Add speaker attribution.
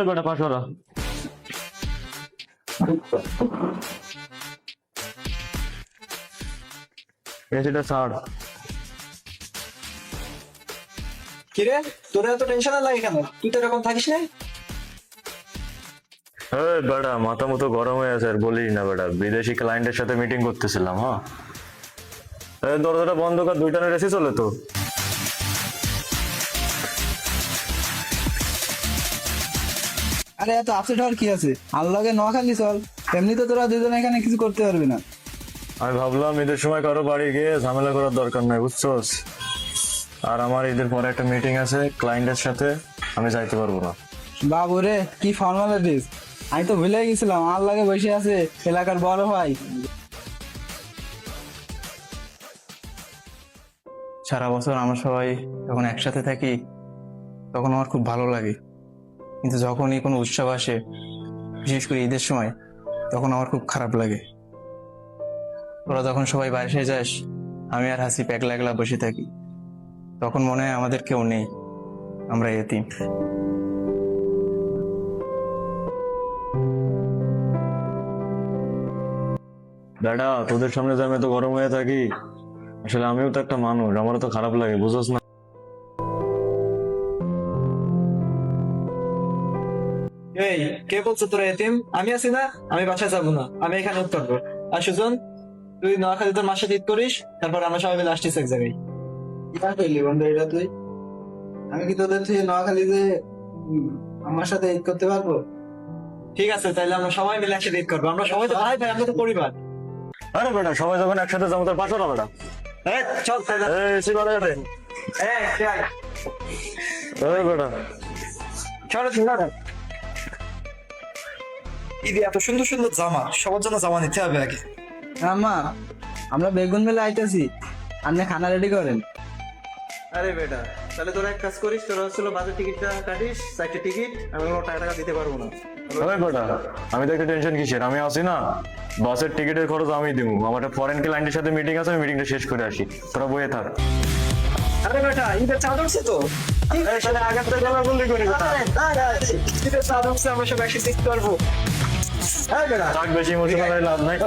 Speaker 1: বেটা পাঁচশোরা এসিটা ছাড়।
Speaker 2: কিরে তোর এত টেনশন লাগে কেন? তুই তো এরকম থাকিস না।
Speaker 1: বেটা মাথা মতো গরম হয়ে আছে আর বলিস না বেটা, বিদেশি ক্লায়েন্টের সাথে মিটিং করতেছিলাম। হ্যাঁ দরজাটা বন্ধ কর, দুইটা নেট এসি চলে তো।
Speaker 2: আরে এত আপসেট হওয়ার কি আছে? আল্লাহকে নোয়াখালী চল, এমনি তো তোরা দুজন এখানে কিছু করতে পারবি না।
Speaker 1: আমি ভাবলাম ঈদের সময় কারো বাড়ি গিয়ে ঝামেলা করার দরকার নাই, বুঝছস। আর আমার ঈদের পরে একটা মিটিং আছে ক্লায়েন্টের সাথে, আমি যাইতে পারবো না।
Speaker 2: বাবু রে কি ফর্মালিটিস, আমি তো ভুলে গেছিলাম আল্লাহকে বসে আছে এলাকার বড় ভাই।
Speaker 3: সারা বছর আমরা সবাই যখন একসাথে থাকি তখন আমার খুব ভালো লাগে, কিন্তু যখনই কোনো উৎসব আসে, বিশেষ করে ঈদের সময়, তখন আমার খুব খারাপ লাগে। তোরা যখন সবাই বাসায় যাস, আমি আর হাসি একলা একলা বসে থাকি, তখন মনে হয় আমাদের কেউ নেই, আমরা এতিম।
Speaker 1: বেটা তোদের সামনে যে আমি এত গরম হয়ে থাকি, আসলে আমিও তো একটা মানুষ, আমারও তো খারাপ লাগে, বুঝছস না।
Speaker 2: এই কে বলছো তোরা এতিম? আমি আছি না, আমি বাসায় যাবো না, আমি এখানে উঠবো। আর সুজন, তুই নোয়াখালী তোর মার সাথে ঈদ করিস, তারপর আমরা সবাই মিলে আসছিস এক জায়গায়। কি করলি বন্ধু এটা তুই? আমি কি তোদের থেকে নোয়াখালী যে আমার সাথে ঈদ করতে পারবো? ঠিক আছে, তাইলে আমরা সবাই মিলে একসাথে ঈদ করবো। আমরা সবাই তো ভাই ভাই, আমরা তো পরিবার।
Speaker 1: আরে বেটা সবাই যখন একসাথে যাবো তার পাঁচশোরা বেটা।
Speaker 2: চল তাইলে।
Speaker 1: এসি বাড়াই দে। বেটা
Speaker 2: চলো চলো। ঈদে এত সুন্দর সুন্দর জামা, সবার জন্য জামা নিতে হবে আগে। মা, আমরা বেগুন মেলে আইতেছি, আপনি খানা রেডি করেন। আরে বেটা, তাহলে তোরা এক কাজ করিস, তোরা হচ্ছিল বাসের টিকিটটা কাটিস, 4টে টিকিট, আমি কোনো টাকা দিতে পারবো না।
Speaker 1: বেটা আমি তো একটা টেনশন কিসের, আমি আছি না, বাসের টিকিটের খরচ আমি দিব। আমার একটা ফরেন ক্লায়েন্টের সাথে মিটিং আছে, আমি মিটিংটা শেষ করে আসি, তোরা বয়ে থাক।
Speaker 2: আরে বেটা ঈদের চাঁদ উঠছে তো,
Speaker 1: আগের থেকে আমরা বললি করি বেটা।
Speaker 2: ঈদের চাঁদ উঠছে, আমরা সব একসাথে ঈদ করবো।
Speaker 1: থাক, বেশি মুশকিল লাভ নাই।